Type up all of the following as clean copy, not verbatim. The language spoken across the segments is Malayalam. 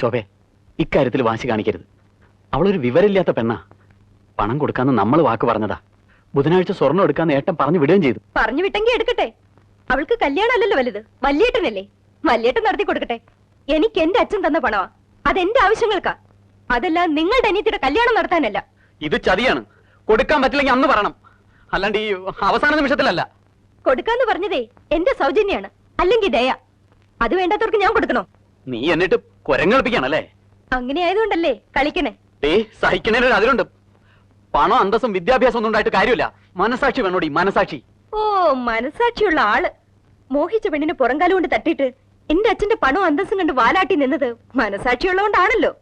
ശോഭേ, ഇക്കാര്യത്തിൽ വാശി കാണിക്കരുത്. അവളൊരു വിവരമില്ലാത്ത പെണ്ണാ. പണം കൊടുക്കാന്ന് നമ്മൾ വാക്ക് പറഞ്ഞതാ. ബുധനാഴ്ച സ്വർണ്ണം എടുക്കാന്ന് ഏട്ടൻ പറഞ്ഞു വിടുകയും ചെയ്തു. പറഞ്ഞു വിട്ടെങ്കിൽ എടുക്കട്ടെ. അവൾക്ക് കല്യാണമല്ലല്ലോ വലുത്, വല്യേട്ടനല്ലേ. വല്യേട്ടൻ നടത്തി കൊടുക്കട്ടെ. എനിക്ക് എന്റെ അച്ഛൻ തന്ന പണമാ, അതെന്റെ ആവശ്യങ്ങൾക്കാ. അതെല്ലാം നിങ്ങളുടെ അനിയത്തിയുടെ കല്യാണം നടത്താനല്ല. ഇത് ചതിയാണ്. കൊടുക്കാൻ പറ്റില്ലെങ്കിൽ അന്ന് പറയണം, അല്ലാണ്ട് ഈ അവസാന നിമിഷത്തിലല്ല. കൊടുക്കാന്ന് പറഞ്ഞതേ എന്റെ സൗജന്യാണ്, അല്ലെങ്കിൽ ദയ. അത് വേണ്ടാത്തവർക്ക് ഞാൻ കൊടുക്കണോ? നീ എന്നിട്ട് കുരങ്ങളിപ്പിക്കാണല്ലേ? അങ്ങനെ ആയതുകൊണ്ടല്ലേ കളിക്കണേ. സഹിക്കണേനൊരു അതിലുണ്ട്. പണം, അന്തസ്സും വിദ്യാഭ്യാസം ഒന്നും ഉണ്ടായിട്ട് കാര്യമില്ല. മനസാക്ഷി വേണോടി, മനസാക്ഷി. ഓ, മനസാക്ഷിയുള്ള ആള്. മോഹിച്ച പെണ്ണിന് പുറംകാലം കൊണ്ട് തട്ടിയിട്ട് എന്റെ അച്ഛന്റെ പണവും അന്തസ്സും കണ്ട് വാലാട്ടി നിന്നത് മനസാക്ഷിയുള്ളതുകൊണ്ടാണല്ലോ.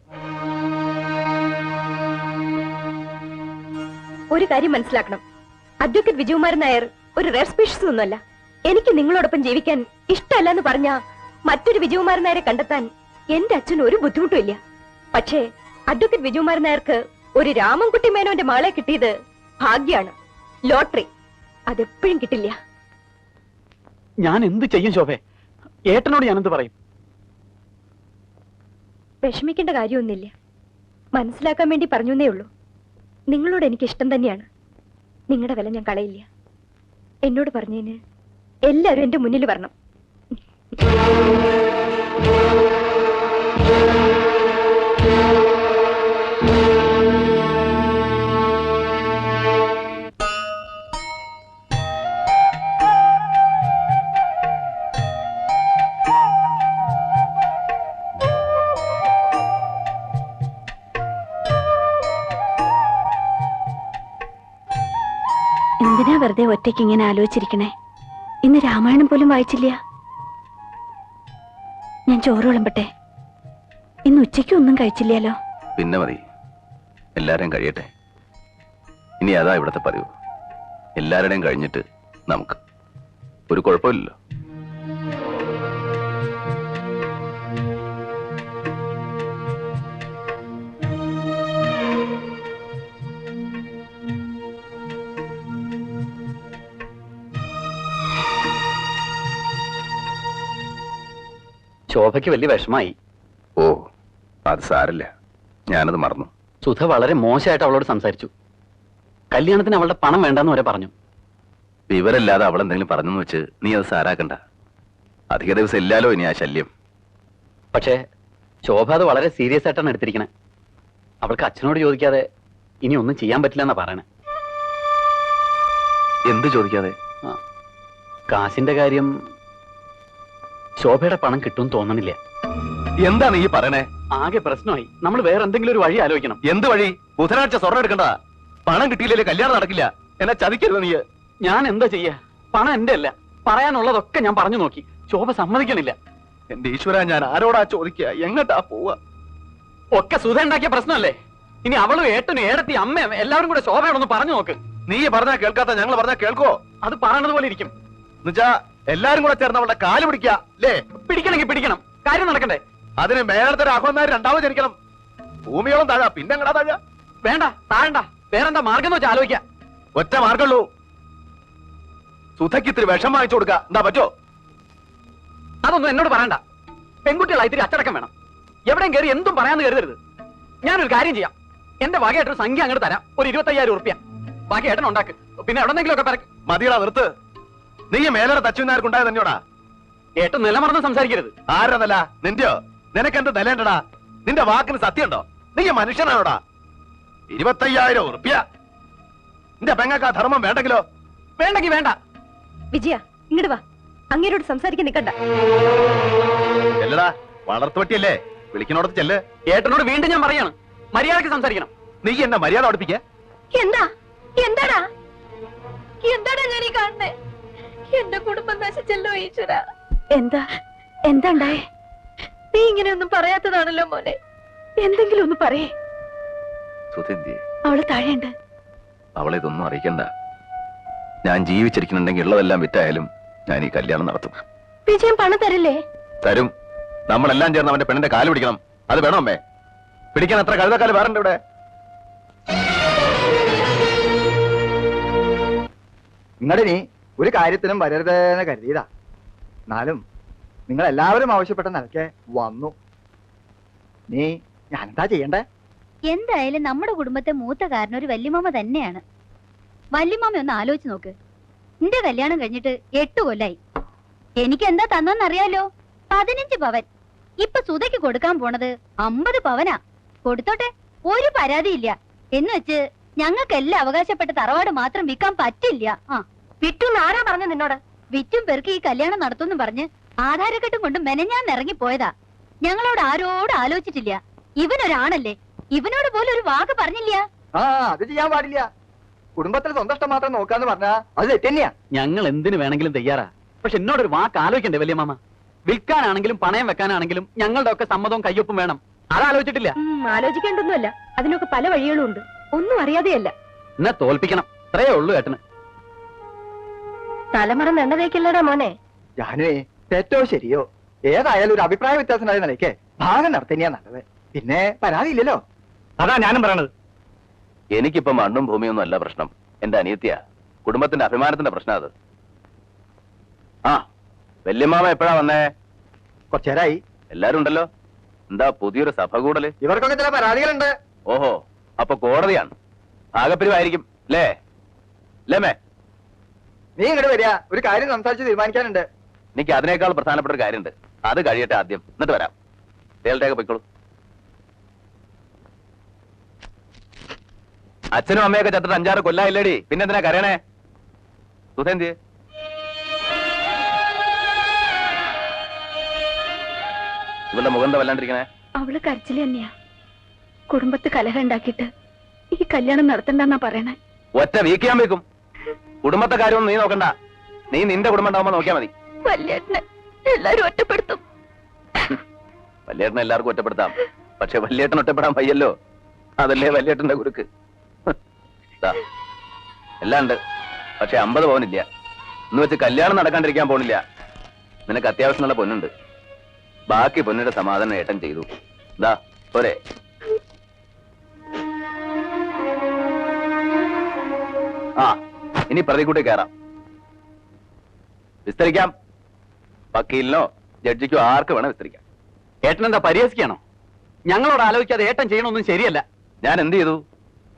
ഒരു കാര്യം മനസ്സിലാക്കണം, അഡ്വക്കേറ്റ് വിജയകുമാരൻ നായർ ഒരു റെയർ സ്പീഷീസ് ഒന്നുമല്ല. എനിക്ക് നിങ്ങളോടൊപ്പം ജീവിക്കാൻ ഇഷ്ടമല്ല എന്ന് പറഞ്ഞ മറ്റൊരു വിജയകുമാരൻ നായരെ കണ്ടെത്താൻ എന്റെ അച്ഛന് ഒരു ബുദ്ധിമുട്ടും ഇല്ല. പക്ഷേ അഡ്വക്കേറ്റ് വിജയകുമാരൻ നായർക്ക് ഒരു രാമൻകുട്ടി മേനോന്റെ മകളെ കിട്ടിയത് ഭാഗ്യാണ്, ലോട്ടറി. അതെപ്പോഴും കിട്ടില്ല. ഞാൻ എന്ത് ചെയ്യും ശോഭേ? ഏട്ടനോട് ഞാനെന്ത് പറയും? വിഷമിക്കേണ്ട കാര്യമൊന്നുമില്ല. മനസ്സിലാക്കാൻ വേണ്ടി പറഞ്ഞേ ഉള്ളൂ. നിങ്ങളോട് എനിക്ക് ഇഷ്ടം തന്നെയാണ്. നിങ്ങളുടെ വില ഞാൻ കളയില്ല. എന്നോട് പറഞ്ഞതിന് എല്ലാവരും എന്റെ മുന്നിൽ വരണം. എന്തിനാ വെറുതെ ഒറ്റയ്ക്ക് ഇങ്ങനെ ആലോചിച്ചിരിക്കണേ? ഇന്ന് രാമായണം പോലും വായിച്ചില്ല. ഞാൻ ചോറ് വിളമ്പട്ടെ? ഇന്ന് ഉച്ചയ്ക്ക് ഒന്നും കഴിച്ചില്ലല്ലോ. പിന്നെ മതി, എല്ലാരെയും കഴിയട്ടെ. ഇനി അതാ ഇവിടത്തെ പതിവ്. എല്ലാവരുടെയും കഴിഞ്ഞിട്ട് നമുക്ക് ഒരു കുഴപ്പമില്ലല്ലോ. ശോഭയ്ക്ക് വലിയ വിഷമായി. ഓ, അത് സാരല്ല, ഞാനത് മറന്നു. സുധ വളരെ മോശമായിട്ട് അവളോട് സംസാരിച്ചു. കല്യാണത്തിന് അവളുടെ പണം വേണ്ടെന്ന് വരെ പറഞ്ഞു. വിവരമില്ലാതെ അവളെന്തെങ്കിലും പറഞ്ഞെന്ന് വെച്ച് നീ അത് സാരാക്കണ്ട. അധിക ദിവസം ഇല്ലാലോ ഇനി ആ ശല്യം. പക്ഷേ ശോഭ അത് വളരെ സീരിയസ് ആയിട്ടാണ് എടുത്തിരിക്കണേ. അവൾക്ക് അച്ഛനോട് ചോദിക്കാതെ ഇനി ഒന്നും ചെയ്യാൻ പറ്റില്ല എന്നാ പറയണേ. എന്ത് ചോദിക്കാതെ? കാശിന്റെ കാര്യം. ശോഭയുടെ പണം കിട്ടും തോന്നണില്ല. എന്താണ് ഈ പറയണേ? ആകെ പ്രശ്നമായി. നമ്മൾ വേറെ എന്തെങ്കിലും ഒരു വഴി ആലോചിക്കണം. എന്ത് വഴി? ബുധനാഴ്ച സ്വർണ്ണം എടുക്കണ്ട. പണം കിട്ടിയില്ലേ കല്യാണം നടക്കില്ല. എന്നെ ചതിക്കരുത് നീ. ഞാൻ എന്താ ചെയ്യാ? പണം എന്റെ അല്ല. പറയാനുള്ളതൊക്കെ ഞാൻ പറഞ്ഞു നോക്കി. ശോഭ സമ്മതിക്കണില്ല. എന്റെ ഈശ്വര, ഞാൻ ആരോടാ ചോദിക്കുക? എങ്ങട്ടാ പോവാ? ഒക്കെ സുധ ഉണ്ടാക്കിയ പ്രശ്നമല്ലേ? ഇനി അവളും ഏട്ടനും ഏടത്തി അമ്മയും എല്ലാവരും കൂടെ ശോഭയോടൊന്ന് പറഞ്ഞു നോക്ക്. നീ പറഞ്ഞാ കേൾക്കാത്ത ഞങ്ങൾ പറഞ്ഞാ കേൾക്കോ? അത് പറയണത് പോലെ ഇരിക്കും. എന്നുവെച്ചാ എല്ലാരും കൂടെ ചേർന്ന് അവളുടെ കാല് പിടിക്കുക അല്ലേ? പിടിക്കണമെങ്കിൽ പിടിക്കണം. കാര്യം നടക്കണ്ടേ? അതിന് മേലത്തെ രാഘവന്മാർ രണ്ടാമത് ജനിക്കണം. ഭൂമിയോളം താഴാ, പിന്നെ എങ്ങടാ താഴാ? വേണ്ട, താഴണ്ട. വേറെന്താ മാർഗം എന്ന് വെച്ചാൽ ആലോചിക്കാം. ഒറ്റ മാർഗമുള്ളൂ. സുധയ്ക്ക് ഇത്തിരി വിഷം വാങ്ങിച്ചു കൊടുക്കുക. എന്താ പറ്റോ? അതൊന്നും എന്നോട് പറയണ്ട. പെൺകുട്ടികളായി ഇത്തിരി അച്ചടക്കം വേണം. എവിടെയും കയറി എന്തും പറയാന്ന് കരുതരുത്. ഞാനൊരു കാര്യം ചെയ്യാം. എന്റെ വകയായിട്ടൊരു സംഖ്യ അങ്ങോട്ട് തരാം. ഒരു 25,000 ഉറുപ്പ്യ. ബാക്കി ഏട്ടൻ ഉണ്ടാക്ക്. പിന്നെ എവിടെന്നെങ്കിലും ഒക്കെ പറക്കും. മതിയടാ, നിർത്ത്. നീ മേലെ തച്ചുനാർക്കുണ്ടായത് തന്നെയോടാ. ഏട്ടൻ നിലമറന്ന് സംസാരിക്കരുത്. ആരതല്ല നിന്റെയോ? നിനക്കെന്ത് നിലയുണ്ടടാ? നിന്റെ വാക്കിന് സത്യമുണ്ടോ? നീ മനുഷ്യനാണോടാ? 25,000 ഉറുപ്പ്യ. നിന്റെ പെങ്ങക്ക് ആ ധർമ്മം വേണ്ടെങ്കിലോ? വേണ്ടെങ്കി വേണ്ട. വിജയ, ഇങ്ങോട്ട് വാ. അങ്ങേരോട് സംസാരിക്കാൻ നിൽക്കണ്ട. ചെല്ലടാ, വളർത്തുപറ്റിയല്ലേ? വിളിക്കണോടത്ത് ചെല്ല്. ഏട്ടനോട് വീണ്ടും ഞാൻ പറയാണ്, മര്യാദക്ക് സംസാരിക്കണം. നീ എന്നെ മര്യാദ പഠിപ്പിക്ക. എന്താ? എന്താടാ? എന്താടാ ഞാൻ ഈ കാണുന്നേ? എന്റെ കുടുംബം നശിച്ചല്ലോ ഈശ്വര. എന്താ ഉണ്ടായേ? നീ ഇങ്ങനെയൊന്നും പറയാത്തതാണല്ലോ മോനെ. എന്തെങ്കിലും ഒന്ന് പറയേ. അവള് താഴെയുണ്ട്. അവളെ ഇതൊന്നും അറിയിക്കണ്ട. ഞാൻ ജീവിച്ചിരിക്കുന്നുണ്ടെങ്കിൽ ഉള്ളതെല്ലാം വിറ്റായാലും ഞാൻ ഈ കല്യാണം നടത്തും. വിജയം പണം തരില്ലേ? തരും. നമ്മളെല്ലാം ചേർന്ന് അവന്റെ പെണ്ണിന്റെ കാല് പിടിക്കണം. അത് വേണോ അമ്മേ? പിടിക്കാൻ അത്ര കഴുതക്കാല് വേറെ ഇവിടെ. നിങ്ങളിനി ഒരു കാര്യത്തിനും വരരുതെന്ന് കരുതിയതാ. എന്നാലും നിങ്ങൾ എല്ലാവരും ആവശ്യപ്പെട്ട നിലയ്ക്ക് വന്നു. നീ ഞാനെന്താ ചെയ്യണ്ടേ? എന്തായാലും നമ്മുടെ കുടുംബത്തെ മൂത്ത കാരണം ഒരു വല്യമാമ തന്നെയാണ്. വല്യമാമ ഒന്ന് ആലോചിച്ച് നോക്ക്. നിന്റെ കല്യാണം കഴിഞ്ഞിട്ട് 8 കൊല്ലായി. എനിക്ക് എന്താ തന്നറിയാലോ? 15 പവൻ. ഇപ്പൊ സുധയ്ക്ക് കൊടുക്കാൻ പോണത് 50 പവനാ. കൊടുത്തോട്ടെ, ഒരു പരാതിയില്ല. എന്ന് വെച്ച് ഞങ്ങൾക്കെല്ലാം അവകാശപ്പെട്ട തറവാട് മാത്രം വിൽക്കാൻ പറ്റില്ല. വിറ്റു ആരാ പറഞ്ഞു നിന്നോട്? വിറ്റും പെറുക്കി ഈ കല്യാണം നടത്തുമെന്ന് പറഞ്ഞ് ആധാരക്കെട്ടും കൊണ്ട് മെനഞ്ഞാൻ ഇറങ്ങി പോയതാ. ഞങ്ങളോട് ആരോട് ആലോചിച്ചിട്ടില്ല. ഇവനൊരാണല്ലേ, ഇവനോട് പോലും ഒരു വാക്ക് പറഞ്ഞില്ല. ആ, അത് ചെയ്യാൻ പാടില്ല. കുടുംബത്തിൽ സ്വന്തം ഇഷ്ടം മാത്രം നോക്കാന്ന് പറഞ്ഞാ അത് തെറ്റന്നെയാ. ഞങ്ങൾ എന്തിനു വേണമെങ്കിലും തയ്യാറാ. പക്ഷെ എന്നോടൊരു വാക്ക് ആലോചിക്കണ്ടേ വലിയമാമ? വിൽക്കാനാണെങ്കിലും പണയം വെക്കാനാണെങ്കിലും ഞങ്ങളുടെ ഒക്കെ സമ്മതവും കയ്യൊപ്പും വേണം. അതാലോചിച്ചിട്ടില്ല. ആലോചിക്കേണ്ടൊന്നുമല്ല. അതിനൊക്കെ പല വഴികളും ഉണ്ട്. ഒന്നും അറിയാതെയല്ല. എന്നെ തോൽപ്പിക്കണം, അത്രയേ ഉള്ളൂ ഏട്ടന്. തലമുറ നെണ്ണതേക്കല്ലടാ മോനെ. ജാനുവേ, തെറ്റോ ശരിയോ ഏതായാലും ഒരു അഭിപ്രായ വ്യത്യാസമായ നിലയ്ക്ക് ഭാഗം നടത്തന്നെയാ നല്ലത്. പിന്നെ പരാതിയില്ലല്ലോ. അതാ ഞാനും പറയണത്. എനിക്കിപ്പോ മണ്ണും ഭൂമിയൊന്നും അല്ല പ്രശ്നം. എന്റെ അനിയത്തിയാ, കുടുംബത്തിന്റെ അഭിമാനത്തിന്റെ പ്രശ്നം അത്. ആ, വല്യമ്മാമ എപ്പോഴാ വന്നേ? കുറച്ചേരായി. എല്ലാരും ഉണ്ടല്ലോ. എന്താ പുതിയൊരു സഭ കൂടല്? ഇവർക്കൊക്കെ ചില പരാതികളുണ്ട്. ഓഹോ, അപ്പൊ കോടതിയാണ്. ഭാഗപ്പിരിവായിരിക്കും അല്ലേ? ലേമേ, നീ ഇങ്ങോട്ട് വരിക, ഒരു കാര്യം സംസാരിച്ച് തീരുമാനിക്കാനുണ്ട്. എനിക്ക് അതിനേക്കാൾ പ്രധാനപ്പെട്ട ഒരു കാര്യമുണ്ട്. അത് കഴിയട്ടെ ആദ്യം, എന്നിട്ട് വരാം. തേൽട്ടേക്ക് പൊയ്ക്കോളൂ. അച്ഛനും അമ്മയൊക്കെ ചത്തിട്ട് 5-6 കൊല്ലായില്ലേടി, പിന്നെന്തിനാ കരയണേ? സുധേന്തി ഇവളുടെ മുഖം എന്താ വല്ലാണ്ടിരിക്കണേ? അവള് കരച്ചില് തന്നെയാ. കുടുംബത്ത് കലഹം ഉണ്ടാക്കിയിട്ട് ഈ കല്യാണം നടത്തണ്ടെന്നാ പറയണേ. ഒറ്റ വീക്കിയാൻ വെക്കും. കുടുംബത്തെ കാര്യമൊന്നും നീ നോക്കണ്ട. നീ നിന്റെ കുടുംബം ഉണ്ടാവുമ്പോ നോക്കിയാ മതി. വല്യേട്ടനെ എല്ലാരും ഒറ്റപ്പെടുത്തും. വല്യേട്ടനെ എല്ലാവർക്കും ഒറ്റപ്പെടുത്താം. പക്ഷെ വല്യേട്ടൻ ഒറ്റപ്പെടാൻ വയ്യല്ലോ. അതല്ലേ വല്യേട്ടന്റെ കുരുക്ക്. ദാ, എല്ലാം ഉണ്ട്. പക്ഷെ 50 പവനില്ല. എന്ന് വെച്ച് കല്യാണം നടക്കാണ്ടിരിക്കാൻ പോണില്ല. നിനക്ക് അത്യാവശ്യമുള്ള പൊന്നുണ്ട്. ബാക്കി പൊന്നിന്റെ സമാധാനം ഏട്ടൻ ചെയ്തു. ദാ പോരെ. ആ, ഇനി പ്രതിക്കൂട്ടി കയറാം. വിസ്തരിക്കാം. വക്കീലിനോ ജഡ്ജിക്കോ ആർക്ക് വേണം വിസ്തരിക്കാം. ഏട്ടൻ എന്താ പരിഹസിക്കാണോ? ഞങ്ങളോട് ആലോചിക്കാതെ ഏട്ടൻ ചെയ്യണമൊന്നും ശരിയല്ല. ഞാൻ എന്ത് ചെയ്തു?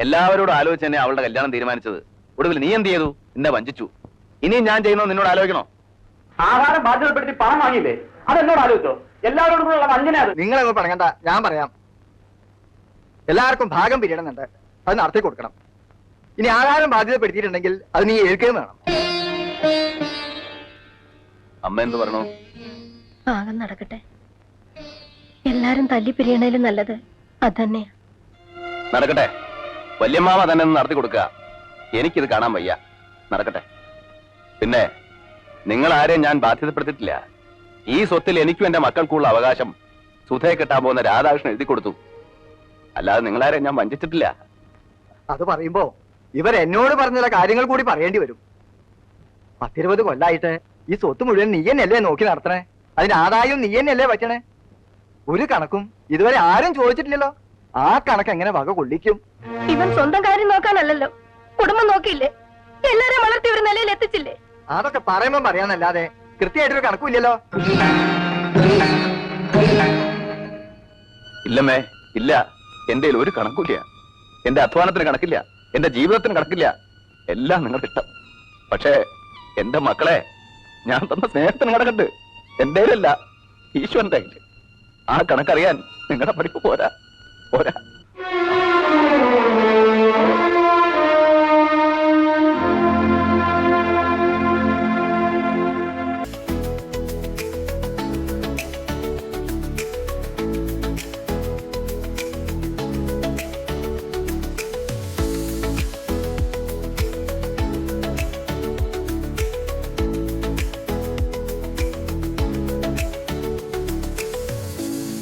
എല്ലാവരോടും ആലോചിച്ച് തന്നെ അവളുടെ കല്യാണം തീരുമാനിച്ചത്. ഒടുവിൽ നീ എന്ത് ചെയ്തു? എന്നെ വഞ്ചിച്ചു. ഇനിയും ഞാൻ ചെയ്യുന്നോ നിന്നോട് ആലോചിക്കണോ? ആഹാരം ബാധ്യതപ്പെടുത്തി പണം വാങ്ങിയില്ലേ? അതെന്നോട് ആലോചിച്ചോ? എല്ലാവരോടും കൂടെ വഞ്ചന അത്. നിങ്ങളെ പറയണ്ട, ഞാൻ പറയാം. എല്ലാവർക്കും ഭാഗം പിരിയണമെന്നുണ്ട്. അത് നടത്തി കൊടുക്കണം. ഇനി ആഹാരം ബാധ്യതപ്പെടുത്തിയിട്ടുണ്ടെങ്കിൽ അത് നീ ഏൽക്കുകയും വേണം. അമ്മ എന്ത് പറഞ്ഞു? ഭാഗം നടക്കട്ടെ. എല്ലാരും തല്ലിപ്പിരിയണേലും നല്ലത് അതന്നെയാ. നടക്കട്ടെ. വല്യമ്മാവ തന്നെ ഒന്ന് നടത്തി കൊടുക്കുക. എനിക്കിത് കാണാൻ വയ്യ. നടക്കട്ടെ. പിന്നെ നിങ്ങൾ ആരെയും ഞാൻ ബാധ്യതപ്പെടുത്തിയിട്ടില്ല. ഈ സ്വത്തിൽ എനിക്കും എന്റെ മക്കൾക്കുള്ള അവകാശം സുധയെ കെട്ടാൻ പോകുന്ന രാധാകൃഷ്ണൻ എഴുതി കൊടുത്തു. അല്ലാതെ നിങ്ങളാരെയും ഞാൻ വഞ്ചിച്ചിട്ടില്ല. അത് പറയുമ്പോ ഇവർ എന്നോട് പറഞ്ഞ ചില കാര്യങ്ങൾ കൂടി പറയേണ്ടി വരും. 10-20 കൊല്ലായിട്ട് ഈ സ്വത്ത് മുഴുവൻ നീ തന്നെയല്ലേ നോക്കി നടത്തണേ? അതിന് ആദായം നീ തന്നെയല്ലേ പറ്റണേ? ഒരു കണക്കും ഇതുവരെ ആരും ചോദിച്ചിട്ടില്ലല്ലോ. ആ കണക്ക് എങ്ങനെ വക കൊള്ളിക്കും? ഇവൻ സ്വന്തം കാര്യം നോക്കാനല്ലല്ലോ, കുടുംബം നോക്കിയില്ലേ? എല്ലാരും വളർത്തി ഒരു നിലയിൽ എത്തിച്ചില്ലേ? അതൊക്കെ പറയുമ്പോ പറയാന്നല്ലാതെ കൃത്യമായിട്ടൊരു കണക്കുമില്ലല്ലോ. ഇല്ലമ്മേ, ഇല്ല. എന്റെ ഒരു കണക്കില്ല. എന്റെ അധ്വാനത്തിന് കണക്കില്ല. എന്റെ ജീവിതത്തിന് കണക്കില്ല. എല്ലാം നിങ്ങളുടെ ഇഷ്ടം. പക്ഷേ എന്റെ മക്കളെ ഞാൻ തന്ന സ്നേഹത്തിന് കണക്കുണ്ട്. എന്റെ അല്ല, ഈശ്വരന്റെ കയ്യില്. ആ കണക്കറിയാൻ നിങ്ങളുടെ പഠിപ്പ് പോരാ.